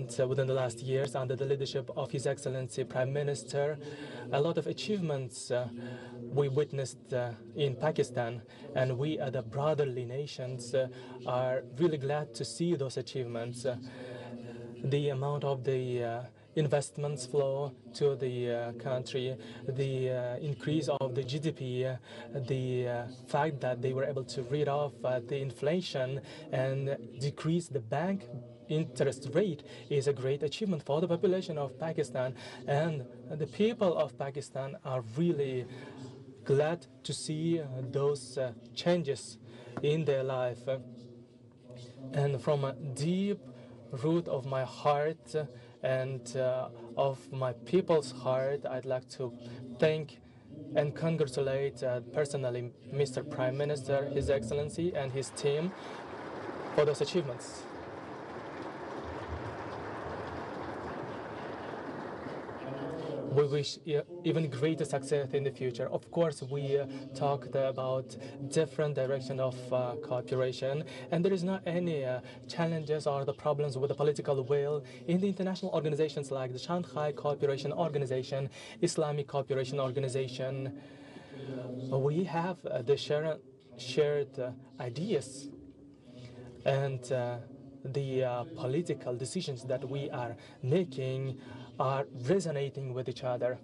And within the last years, under the leadership of His Excellency Prime Minister, a lot of achievements we witnessed in Pakistan, and we at the brotherly nations are really glad to see those achievements. The amount of the investments flow to the country, the increase of the GDP, the fact that they were able to rid off the inflation and decrease the bank interest rate is a great achievement for the population of Pakistan, and the people of Pakistan are really glad to see those changes in their life. And from a deep root of my heart and of my people's heart, I'd like to thank and congratulate personally Mr. Prime Minister, His Excellency, and his team for those achievements. We wish even greater success in the future. Of course, we talked about different direction of cooperation, and there is not any challenges or the problems with the political will in the international organizations like the Shanghai Cooperation Organization, Islamic Cooperation Organization. We have the shared ideas and the political decisions that we are making are resonating with each other,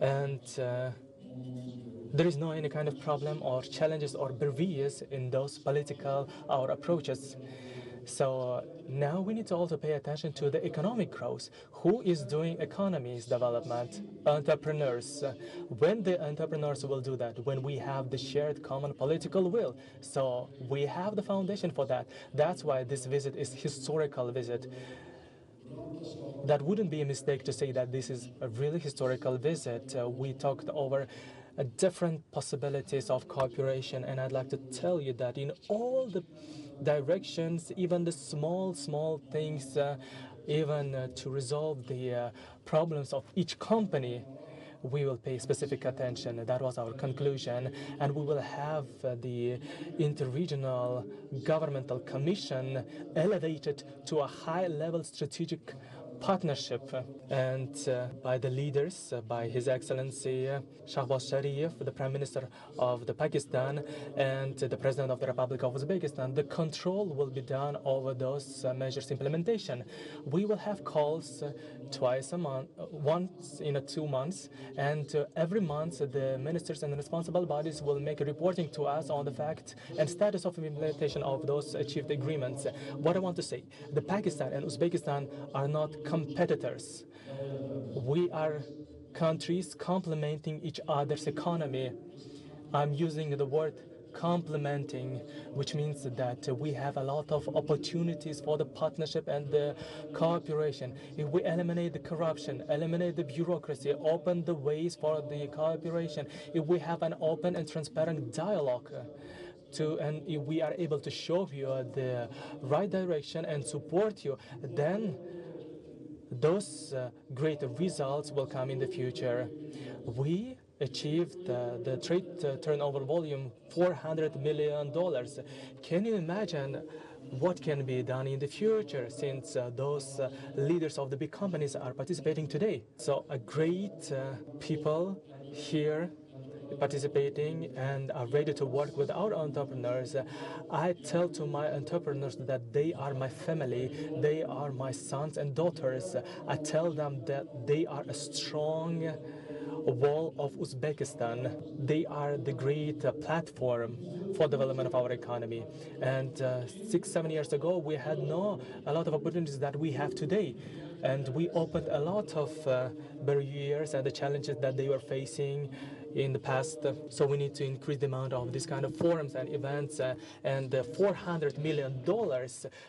and there is no any kind of problem or challenges or barriers in those political or approaches. So now we need to also pay attention to the economic growth. Who is doing economies development? Entrepreneurs. When the entrepreneurs will do that? When we have the shared common political will. So we have the foundation for that. That's why this visit is historical visit. That wouldn't be a mistake to say that this is a really historical visit. We talked over different possibilities of cooperation, and I'd like to tell you that in all the directions, even the small things, even to resolve the problems of each company, we will pay specific attention. That was our conclusion, and we will have the interregional governmental commission elevated to a high-level strategic partnership, and by the leaders, by His Excellency Shahbaz Sharif, the Prime Minister of the Pakistan, and the President of the Republic of Uzbekistan. The control will be done over those measures implementation. We will have calls twice a month, once in 2 months, and every month the ministers and the responsible bodies will make a reporting to us on the fact and status of implementation of those achieved agreements. What I want to say, the Pakistan and Uzbekistan are not competitors. We are countries complementing each other's economy. I'm using the word complementing, which means that we have a lot of opportunities for the partnership and the cooperation. If we eliminate the corruption, eliminate the bureaucracy, open the ways for the cooperation, if we have an open and transparent dialogue, and if we are able to show you the right direction and support you, then those great results will come in the future. We achieved the trade turnover volume $400 million. Can you imagine what can be done in the future, since those leaders of the big companies are participating today? So a great people here participating and are ready to work with our entrepreneurs. I tell to my entrepreneurs that they are my family, they are my sons and daughters. I tell them that they are a strong wall of Uzbekistan. They are the great platform for development of our economy. And 6-7 years ago, we had a lot of opportunities that we have today. And we opened a lot of barriers and the challenges that they were facing in the past. So we need to increase the amount of this kind of forums and events, and $400 million,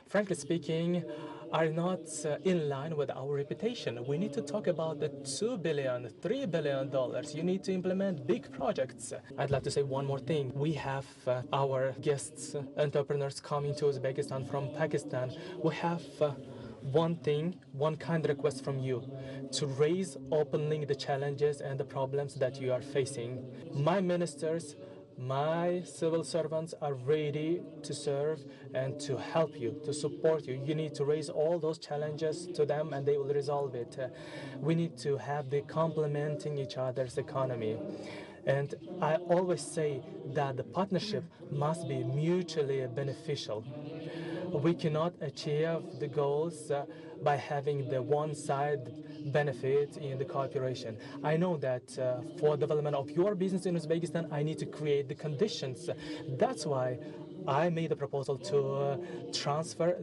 frankly speaking, are not in line with our reputation. We need to talk about the $2 billion, $3 billion. You need to implement big projects. I'd like to say one more thing. We have our guests, entrepreneurs coming to Uzbekistan from Pakistan. We have one kind request from you, to raise openly the challenges and the problems that you are facing. My ministers, my civil servants are ready to serve and to help you, to support you. You need to raise all those challenges to them and they will resolve it. We need to have the complementing each other's economy. And I always say that the partnership must be mutually beneficial. We cannot achieve the goals by having the one side benefit in the cooperation. I know that for development of your business in Uzbekistan, I need to create the conditions. That's why I made a proposal to transfer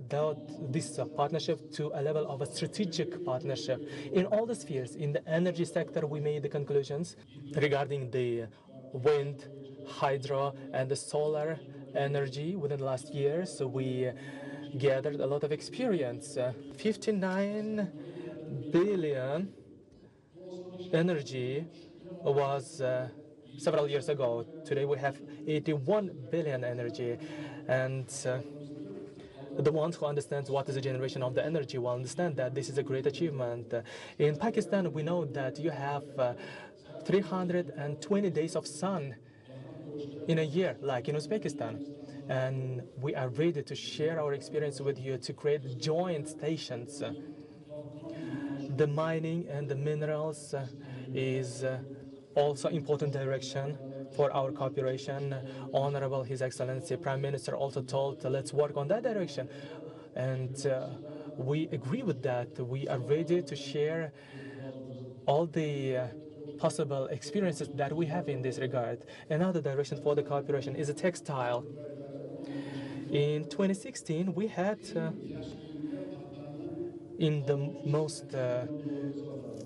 this partnership to a level of a strategic partnership. In all the spheres, in the energy sector, we made the conclusions regarding the wind, hydro, and the solar energy within the last year. So we gathered a lot of experience. 59 billion energy was several years ago. Today we have 81 billion energy, and the ones who understand what is the generation of the energy will understand that this is a great achievement. In Pakistan, we know that you have 320 days of sun in a year, like in Uzbekistan. And we are ready to share our experience with you to create joint stations. The mining and the minerals is also important direction for our cooperation. Honorable His Excellency Prime Minister also told let's work on that direction. And we agree with that. We are ready to share all the possible experiences that we have in this regard. Another direction for the cooperation is a textile. In 2016, we had in the most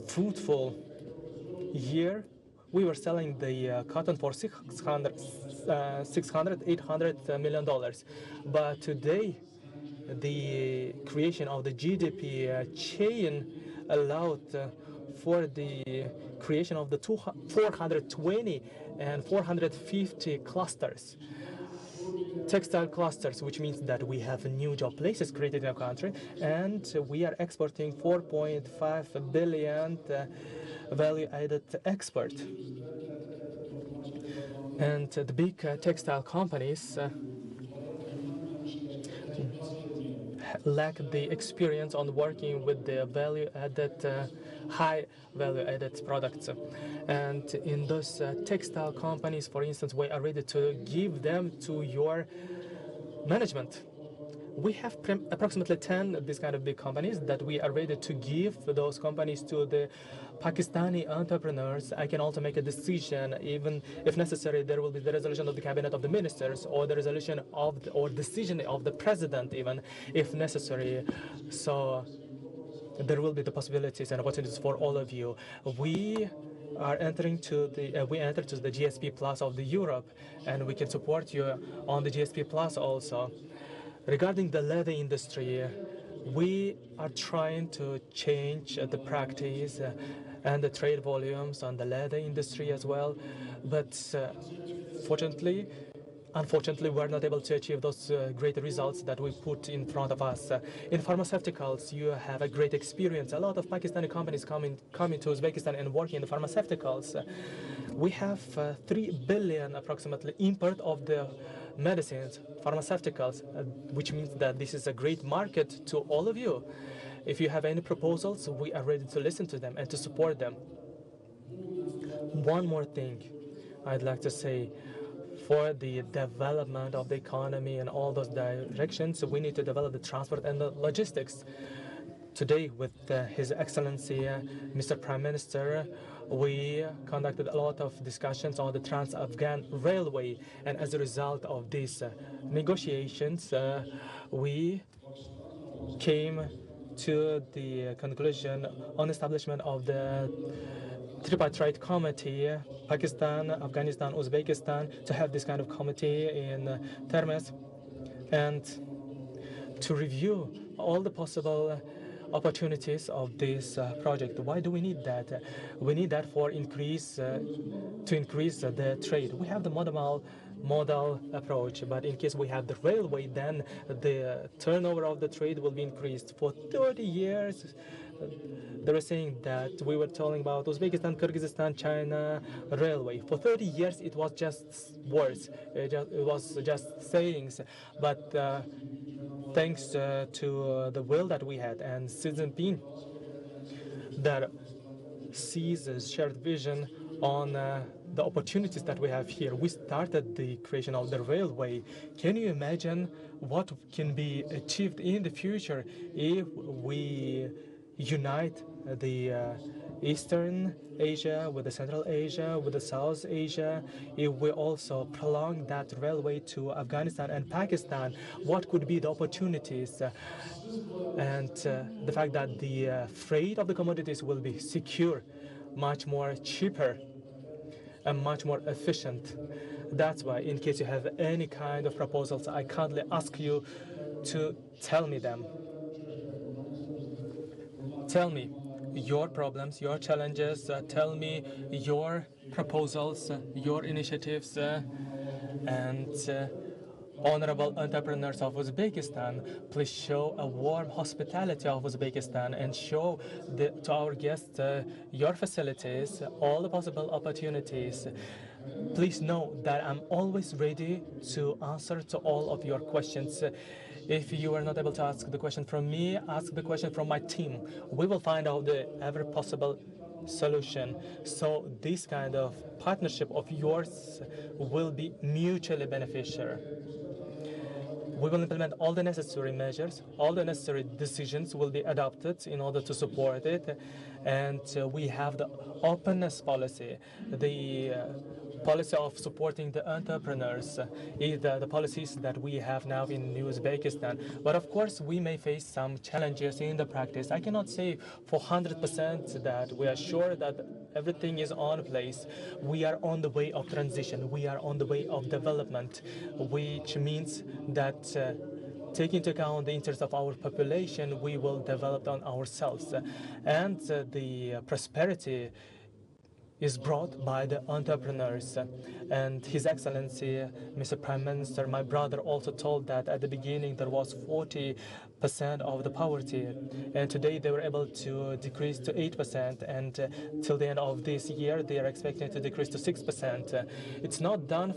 fruitful year, we were selling the cotton for $600, $800 million. But today, the creation of the GDP chain allowed for the creation of the 420 and 450 clusters. Textile clusters, which means that we have new job places created in our country, and we are exporting 4.5 billion value-added export. And the big textile companies lack the experience on working with the value-added, high value-added products. And in those textile companies, for instance, we are ready to give them to your management. We have approximately 10 these kind of big companies that we are ready to give those companies to the Pakistani entrepreneurs. I can also make a decision, even if necessary, there will be the resolution of the cabinet of the ministers or the resolution of or decision of the president, even if necessary. So there will be the possibilities and opportunities for all of you. We are entering to the we enter to the GSP Plus of the Europe, and we can support you on the GSP Plus also. Regarding the leather industry, we are trying to change the practice and the trade volumes on the leather industry as well. But unfortunately, we're not able to achieve those great results that we put in front of us. In pharmaceuticals, you have a great experience. A lot of Pakistani companies coming to Uzbekistan and working in the pharmaceuticals. We have 3 billion approximately import of the medicines, pharmaceuticals, which means that this is a great market to all of you. If you have any proposals, we are ready to listen to them and to support them. One more thing I'd like to say. For the development of the economy and all those directions, we need to develop the transport and the logistics. Today, with His Excellency, Mr. Prime Minister, we conducted a lot of discussions on the Trans-Afghan Railway, and as a result of these negotiations, we came to the conclusion on establishment of the tripartite committee, Pakistan, Afghanistan, Uzbekistan, to have this kind of committee in Termes and to review all the possible opportunities of this project. Why do we need that? We need that for to increase the trade. We have the modal approach, but in case we have the railway, then the turnover of the trade will be increased. For 30 years, they were saying that we were talking about Uzbekistan, Kyrgyzstan, China railway. For 30 years, it was just words. It was just sayings. But thanks to the will that we had and Xi Jinping that sees a shared vision on the opportunities that we have here. We started the creation of the railway. Can you imagine what can be achieved in the future if we unite the Eastern Asia with the Central Asia, with the South Asia, if we also prolong that railway to Afghanistan and Pakistan? What could be the opportunities? And the fact that the freight of the commodities will be secure, much more cheaper, and much more efficient. That's why, in case you have any kind of proposals, I kindly ask you to tell me them. Tell me your problems, your challenges, tell me your proposals, your initiatives, and honorable entrepreneurs of Uzbekistan, please show a warm hospitality of Uzbekistan and show to our guests your facilities, all the possible opportunities. Please know that I'm always ready to answer to all of your questions. If you are not able to ask the question from me, ask the question from my team. We will find out every possible solution. So this kind of partnership of yours will be mutually beneficial. We will implement all the necessary measures, all the necessary decisions will be adopted in order to support it. And we have the openness policy, the policy of supporting the entrepreneurs, is the policies that we have now in Uzbekistan. But of course, we may face some challenges in the practice. I cannot say for 100% that we are sure that everything is on place. We are on the way of transition. We are on the way of development, which means that taking into account the interests of our population, we will develop on ourselves. And the prosperity is brought by the entrepreneurs. And His Excellency, Mr. Prime Minister, my brother, also told that at the beginning there was 40% of the poverty, and today they were able to decrease to 8%, and till the end of this year they are expecting to decrease to 6%. It's not done,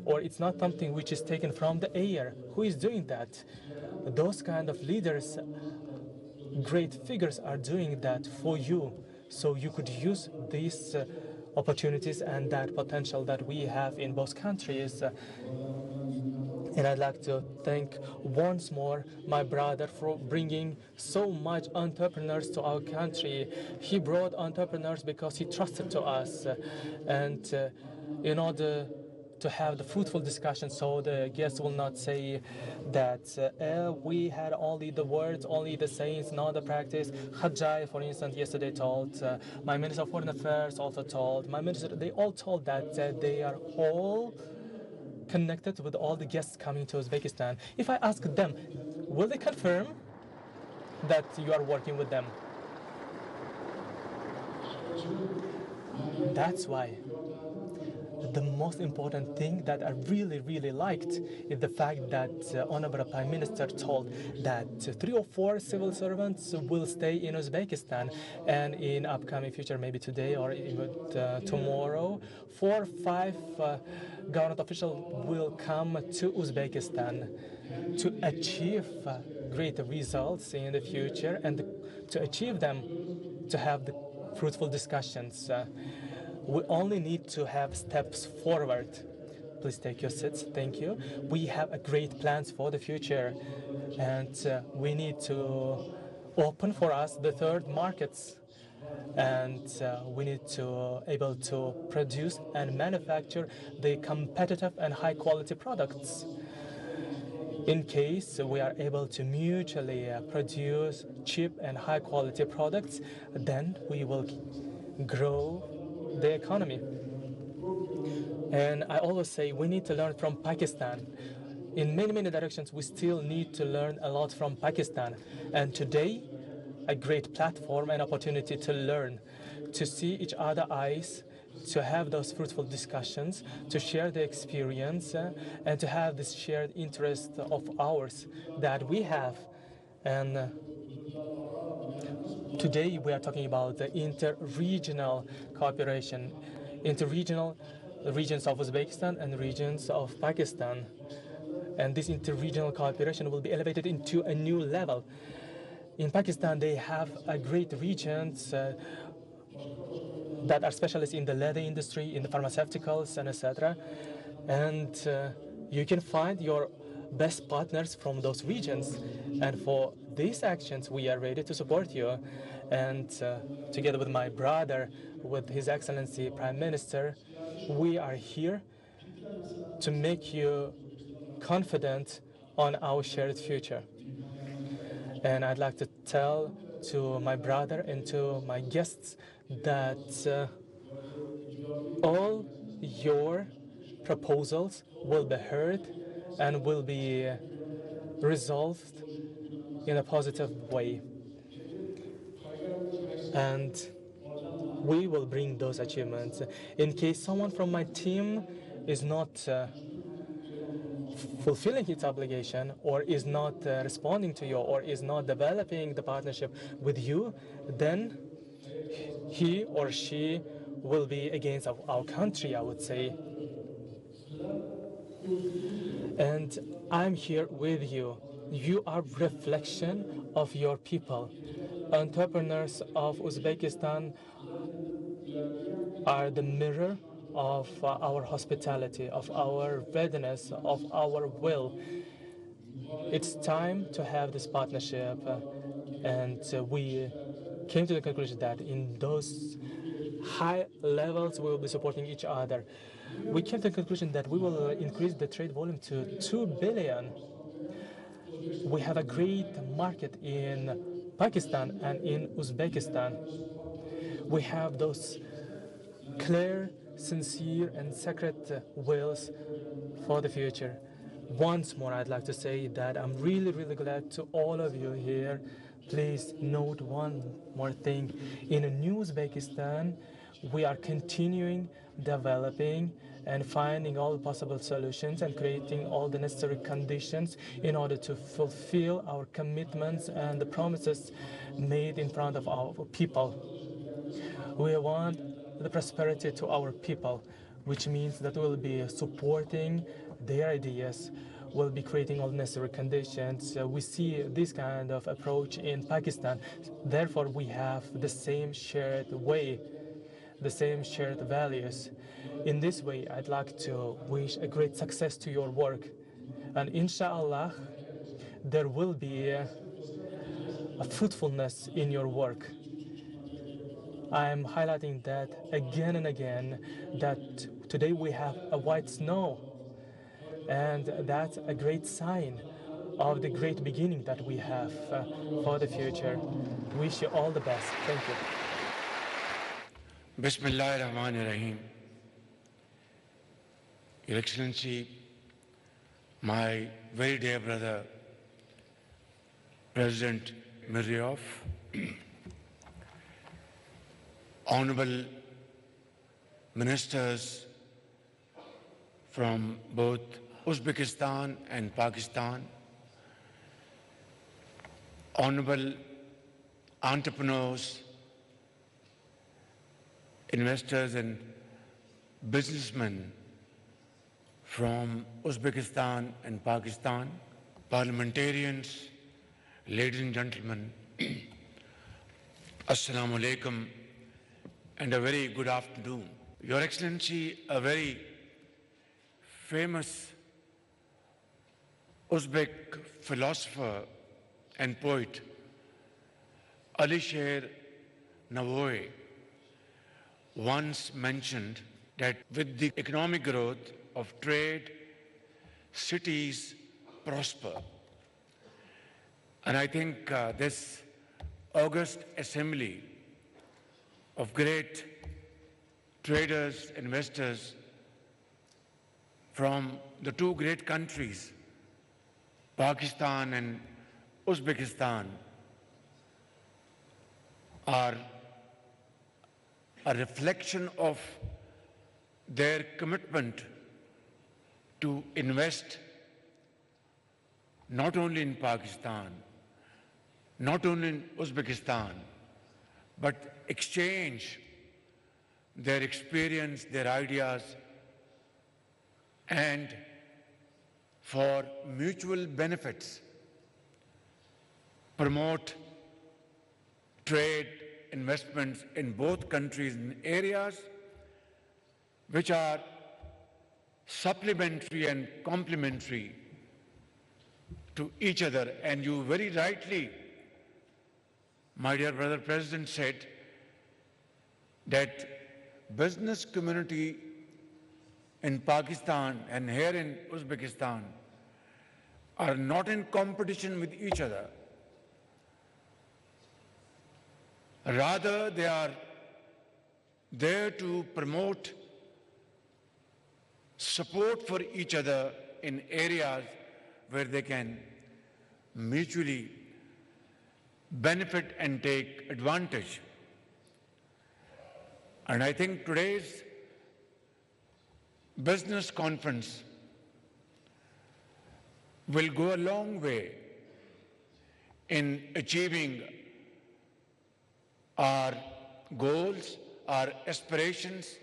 or it's not something which is taken from the air. Who is doing that? Those kind of leaders, great figures, are doing that for you, so you could use these opportunities and that potential that we have in both countries. And I'd like to thank once more my brother for bringing so much entrepreneurs to our country. He brought entrepreneurs because he trusted to us, and in order to have the fruitful discussion, so the guests will not say that we had only the words, only the sayings, not the practice. Khadjai, for instance, yesterday told, my Minister of Foreign Affairs also told, my minister, they all told that they are all connected with all the guests coming to Uzbekistan. If I ask them, will they confirm that you are working with them? That's why the most important thing that I really liked is the fact that Honorable Prime Minister told that 3 or 4 civil servants will stay in Uzbekistan, and in upcoming future, maybe today or even tomorrow, 4 or 5 government officials will come to Uzbekistan to achieve great results in the future, and to achieve them, to have the fruitful discussions. We only need to have steps forward. Please take your seats. Thank you. We have a great plans for the future, and we need to open for us the third markets, and we need to able to produce and manufacture the competitive and high quality products. In case we are able to mutually produce cheap and high quality products, then we will grow the economy. And I always say we need to learn from Pakistan. In many directions, we still need to learn a lot from Pakistan. And today, a great platform and opportunity to learn, to see each other's eyes, to have those fruitful discussions, to share the experience, and to have this shared interest of ours that we have. And Today we are talking about the inter-regional cooperation, inter-regional regions of Uzbekistan and regions of Pakistan. And this inter-regional cooperation will be elevated into a new level. In Pakistan, they have a great regions that are specialists in the leather industry, in the pharmaceuticals, and etc. And you can find your best partners from those regions. And for these actions, we are ready to support you. And together with my brother, with His Excellency Prime Minister, we are here to make you confident on our shared future. And I'd like to tell to my brother and to my guests that all your proposals will be heard and will be resolved in a positive way. And we will bring those achievements. In case someone from my team is not fulfilling its obligation or is not responding to you or is not developing the partnership with you, then he or she will be against our country, I would say. And I'm here with you. You are reflection of your people. Entrepreneurs of Uzbekistan are the mirror of our hospitality, of our readiness, of our will. It's time to have this partnership, and we came to the conclusion that in those high levels we will be supporting each other. We came to the conclusion that we will increase the trade volume to 2 billion. We have a great market in Pakistan and in Uzbekistan. We have those clear, sincere, and sacred wills for the future. Once more, I'd like to say that I'm really, really glad to all of you here. Please note one more thing. In New Uzbekistan, we are continuing developing and finding all possible solutions and creating all the necessary conditions in order to fulfill our commitments and the promises made in front of our people. We want the prosperity to our people, which means that we'll be supporting their ideas, we'll be creating all necessary conditions. We see this kind of approach in Pakistan. Therefore, we have the same shared way, the same shared values. In this way, I'd like to wish a great success to your work. And inshallah, there will be a fruitfulness in your work. I'm highlighting that again and again, that today we have a white snow, and that's a great sign of the great beginning that we have for the future. Wish you all the best. Thank you. Bismillahirrahmanirrahim. Your Excellency, my very dear brother, President Mirziyoyev, honorable ministers from both Uzbekistan and Pakistan, honorable entrepreneurs, investors and businessmen from Uzbekistan and Pakistan, parliamentarians, ladies and gentlemen, Assalamu alaikum and a very good afternoon. Your Excellency, a very famous Uzbek philosopher and poet, Alisher Navoy, once mentioned that with the economic growth of trade, cities prosper. And I think this august assembly of great traders, investors from the two great countries, Pakistan and Uzbekistan, are a reflection of their commitment to invest not only in Pakistan, not only in Uzbekistan, but exchange their experience, their ideas, and for mutual benefits, promote trade, investments in both countries in areas which are supplementary and complementary to each other. And you very rightly, my dear brother President, said that business community in Pakistan and here in Uzbekistan are not in competition with each other. Rather, they are there to promote support for each other in areas where they can mutually benefit and take advantage. And I think today's business conference will go a long way in achieving our goals, our aspirations,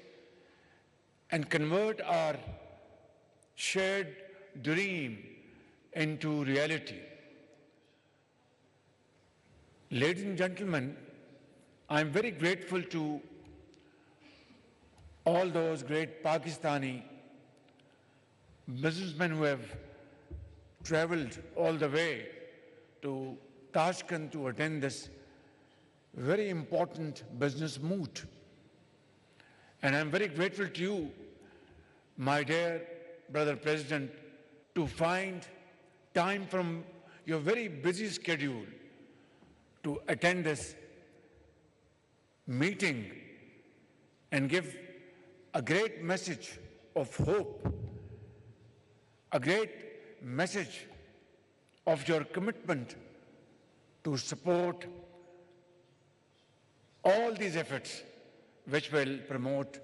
and convert our shared dream into reality. Ladies and gentlemen, I'm very grateful to all those great Pakistani businessmen who have traveled all the way to Tashkent to attend this very important business moot. And I'm very grateful to you, my dear brother President, to find time from your very busy schedule to attend this meeting and give a great message of hope, a great message of your commitment to support all these efforts which will promote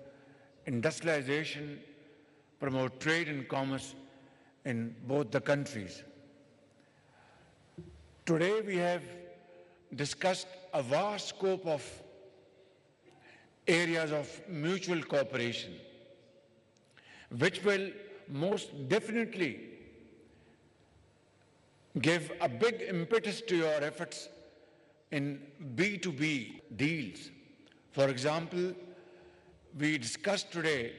industrialization, promote trade and commerce in both the countries. Today we have discussed a vast scope of areas of mutual cooperation, which will most definitely give a big impetus to your efforts in B2B deals. For example, we discussed today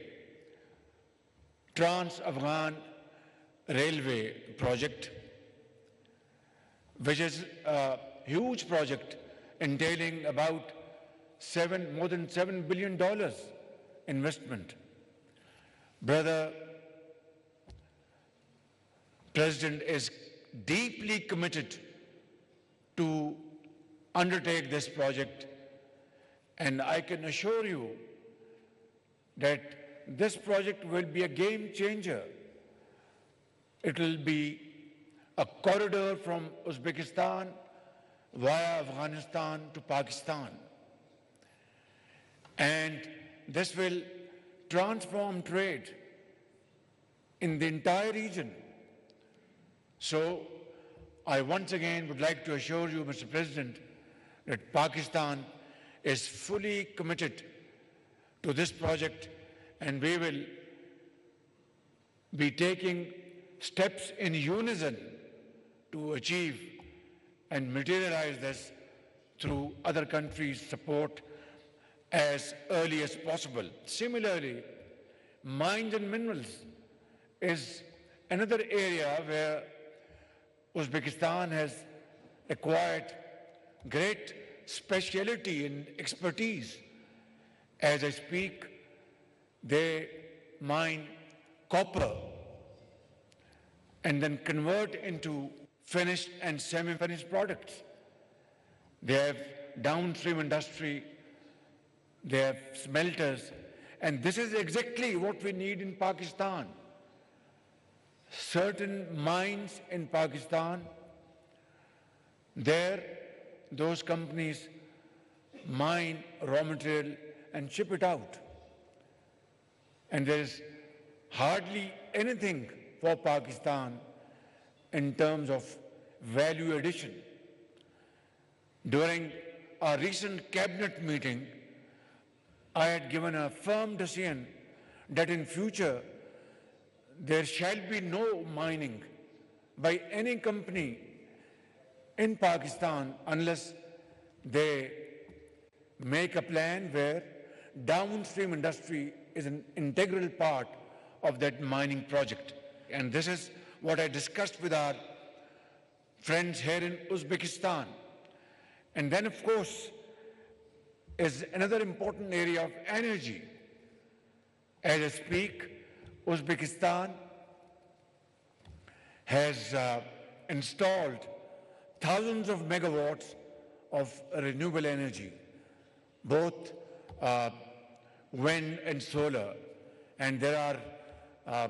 Trans-Afghan Railway project, which is a huge project entailing about more than $7 billion investment. Brother President is deeply committed to undertake this project, and I can assure you that this project will be a game changer. It will be a corridor from Uzbekistan via Afghanistan to Pakistan. And this will transform trade in the entire region. So I once again would like to assure you, Mr. President, that Pakistan is fully committed to this project, and we will be taking steps in unison to achieve and materialize this through other countries' support as early as possible. Similarly, mines and minerals is another area where Uzbekistan has acquired great speciality and expertise. As I speak, they mine copper and then convert into finished and semi-finished products. They have downstream industry, they have smelters, and this is exactly what we need in Pakistan. Certain mines in Pakistan, there those companies mine raw material and ship it out. And there is hardly anything for Pakistan in terms of value addition. During our recent cabinet meeting, I had given a firm decision that in future there shall be no mining by any company in Pakistan unless they make a plan where downstream industry is an integral part of that mining project. And this is what I discussed with our friends here in Uzbekistan. And then, of course, is another important area of energy. As I speak, Uzbekistan has installed thousands of megawatts of renewable energy, both wind and solar. And there are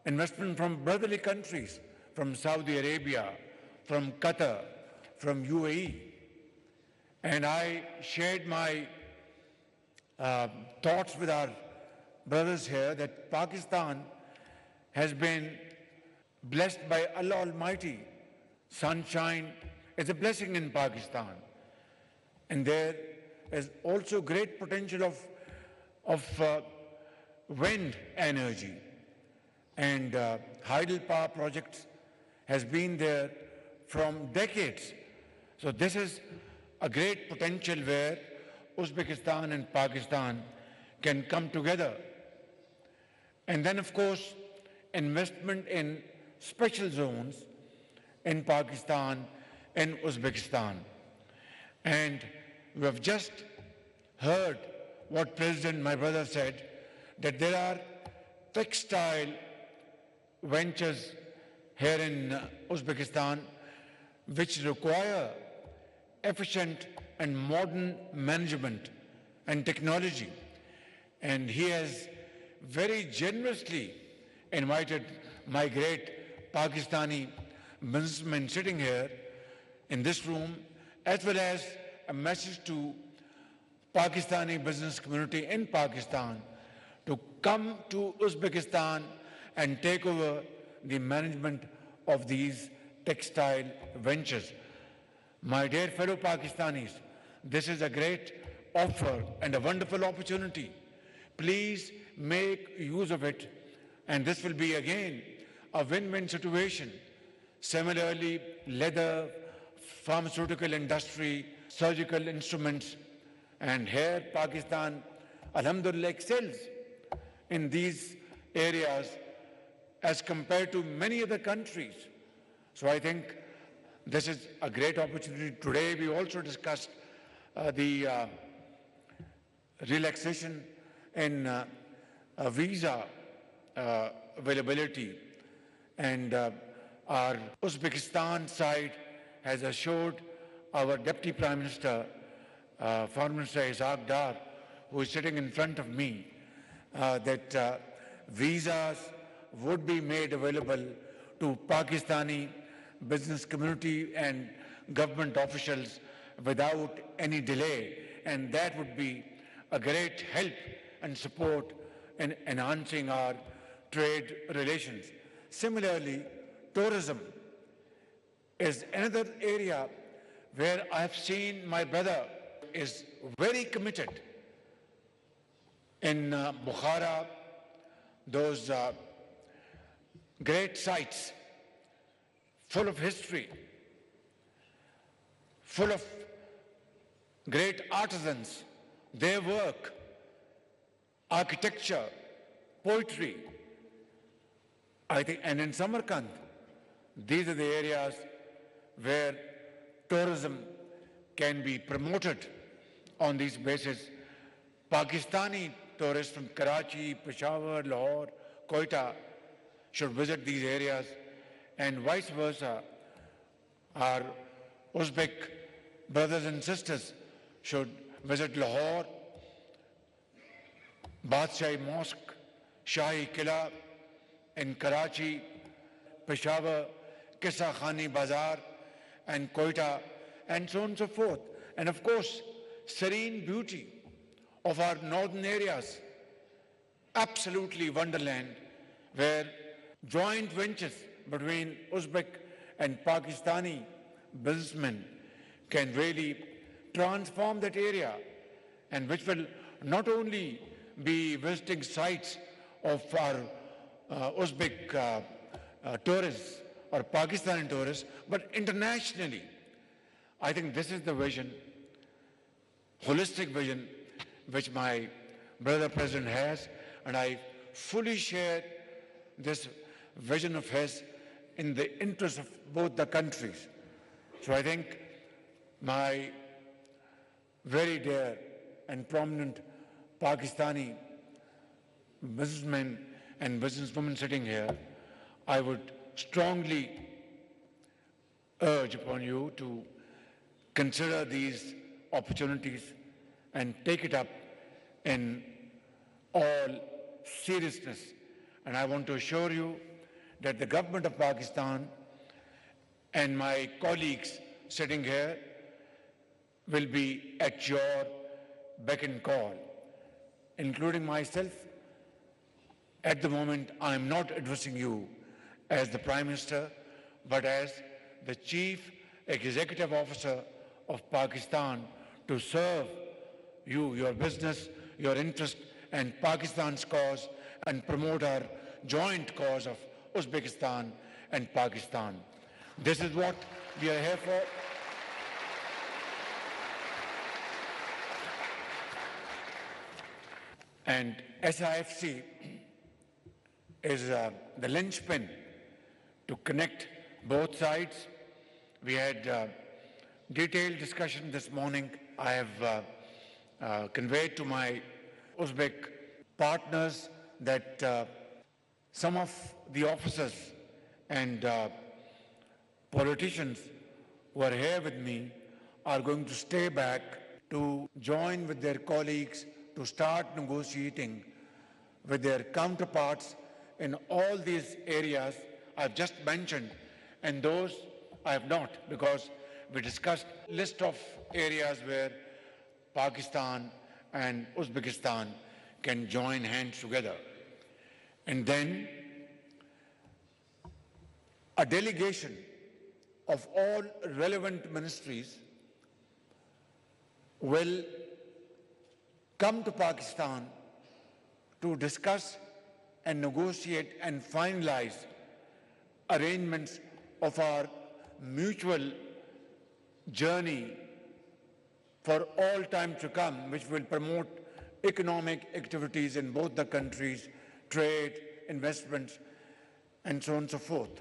investment from brotherly countries, from Saudi Arabia, from Qatar, from UAE. And I shared my thoughts with our brothers here that Pakistan has been blessed by Allah Almighty. Sunshine is a blessing in Pakistan. And there is also great potential of wind energy. And hydropower projects has been there from decades. So this is a great potential where Uzbekistan and Pakistan can come together. And then, of course, investment in special zones in Pakistan and Uzbekistan. And we have just heard what President, my brother, said, that there are textile ventures here in Uzbekistan which require efficient and modern management and technology. And he has very generously invited my great Pakistani businessmen sitting here in this room, as well as a message to Pakistani business community in Pakistan to come to Uzbekistan and take over the management of these textile ventures. My dear fellow Pakistanis, this is a great offer and a wonderful opportunity. Please make use of it, and this will be again a win-win situation. Similarly, leather, pharmaceutical industry, surgical instruments, and here Pakistan, alhamdulillah, excels in these areas as compared to many other countries. So I think this is a great opportunity. Today we also discussed the relaxation in visa availability, and our Uzbekistan side has assured our Deputy Prime Minister, Foreign Minister Ishaq Dar, who is sitting in front of me, that visas would be made available to Pakistani business community and government officials without any delay, and that would be a great help and support in enhancing our trade relations. Similarly, tourism is another area where I have seen my brother is very committed. In Bukhara, those great sites full of history, full of great artisans, their work, architecture, poetry. I think, and in Samarkand, these are the areas where tourism can be promoted on these bases. Pakistani tourists from Karachi, Peshawar, Lahore, Quetta should visit these areas, and vice versa. Our Uzbek brothers and sisters should visit Lahore, Badshah Mosque, Shahi Qila in Karachi, Peshawar, Qissa Khani Bazaar, and Quetta, and so on and so forth. And of course, serene beauty of our northern areas, absolutely wonderland, where joint ventures between Uzbek and Pakistani businessmen can really transform that area, and which will not only be visiting sites of our Uzbek tourists or Pakistani tourists, but internationally. I think this is the vision, holistic vision, which my brother President has, and I fully share this vision of his in the interest of both the countries. So I think my very dear and prominent Pakistani businessmen and businesswomen sitting here, I would strongly urge upon you to consider these opportunities and take it up in all seriousness. And I want to assure you that the government of Pakistan and my colleagues sitting here will be at your beck and call, including myself. At the moment, I am not addressing you as the Prime Minister, but as the Chief Executive Officer of Pakistan to serve you, your business, your interest, and Pakistan's cause, and promote our joint cause of Uzbekistan and Pakistan. This is what we are here for. And SIFC is the linchpin to connect both sides. We had detailed discussion this morning. I have conveyed to my Uzbek partners that some of the officers and politicians who are here with me are going to stay back to join with their colleagues to start negotiating with their counterparts in all these areas I've just mentioned, and those I have not, because we discussed a list of areas where Pakistan and Uzbekistan can join hands together. And then a delegation of all relevant ministries will come to Pakistan to discuss and negotiate and finalize arrangements of our mutual journey for all time to come, which will promote economic activities in both the countries, trade, investments, and so on and so forth.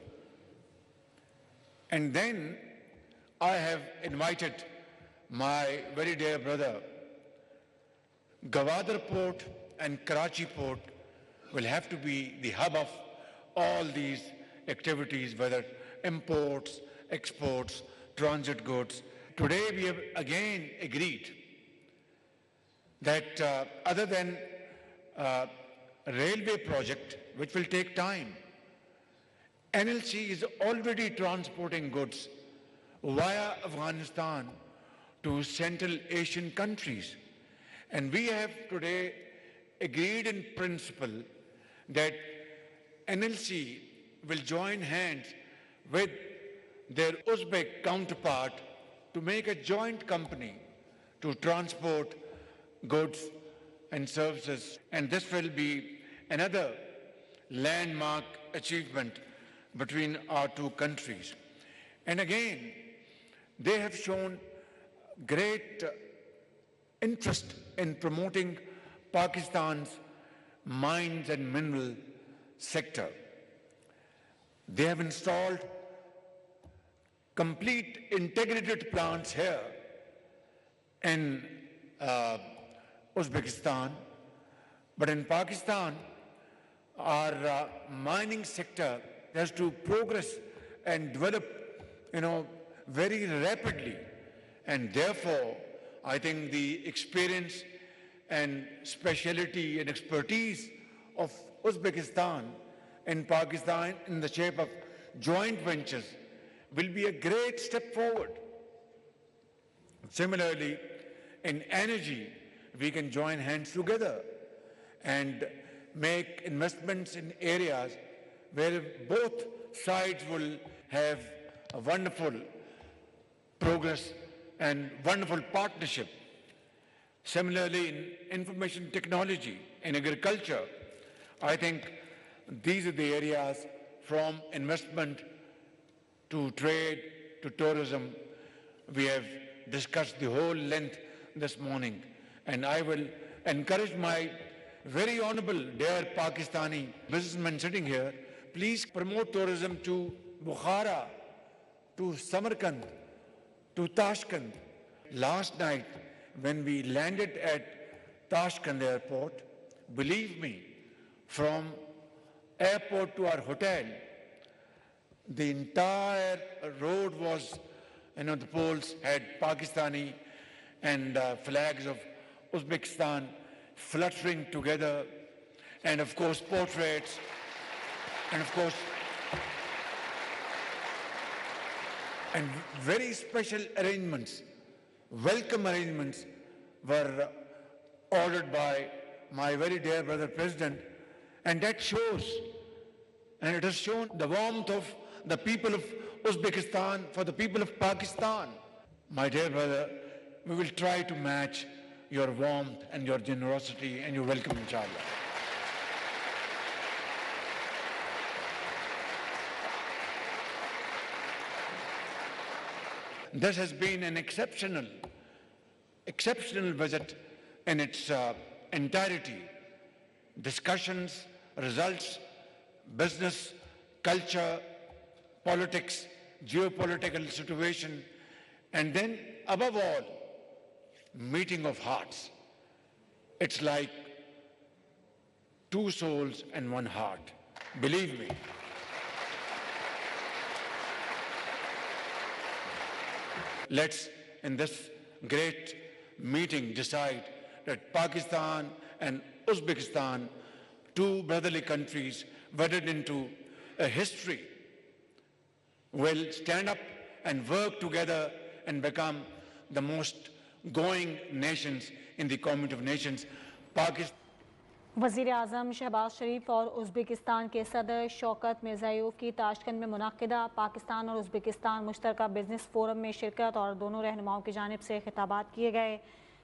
And then I have invited my very dear brother. Gwadar Port and Karachi Port will have to be the hub of all these activities, whether imports, exports, transit goods. Today we have again agreed that other than a railway project, which will take time, NLC is already transporting goods via Afghanistan to Central Asian countries. And we have today agreed in principle that NLC will join hands with their Uzbek counterpart to make a joint company to transport goods and services. And this will be another landmark achievement between our two countries. And again, they have shown great interest in promoting Pakistan's mines and mineral sector. They have installed complete integrated plants here in Uzbekistan, but in Pakistan, our mining sector has to progress and develop, very rapidly. And therefore, I think the experience and speciality and expertise of Uzbekistan and Pakistan in the shape of joint ventures will be a great step forward. Similarly, in energy, we can join hands together and make investments in areas where both sides will have a wonderful progress and wonderful partnership. Similarly, in information technology, in agriculture, I think these are the areas from investment to trade to tourism. We have discussed the whole length this morning, and I will encourage my very honorable dear Pakistani businessmen sitting here, please promote tourism to Bukhara, to Samarkand, to Tashkent. Last night, when we landed at Tashkent airport, believe me, from airport to our hotel, the entire road was, the poles had Pakistani and flags of Uzbekistan fluttering together, and of course portraits, and of course, and very special arrangements, welcome arrangements were ordered by my very dear brother President, and that shows, and it has shown the warmth of the people of Uzbekistan for the people of Pakistan. My dear brother, we will try to match your warmth and your generosity and your welcome, inshallah. This has been an exceptional visit in its entirety. Discussions, results, business, culture, politics, geopolitical situation, and then above all, meeting of hearts. It's like two souls and one heart. Believe me. Let's, in this great meeting, decide that Pakistan and Uzbekistan, two brotherly countries wedded into a history, will stand up and work together and become the most going nations in the community of nations. Pakistan. वज़ीर आज़म शहबाज शरीफ और Uzbekistan के सदर शौकत मिर्ज़ायोव की Tashkent में मुनक़िदा पाकिस्तान और Uzbekistan मुश्तरका business forum में शिरकत और दोनों रहनुमाओं की जानिब से खिताबात किए गए।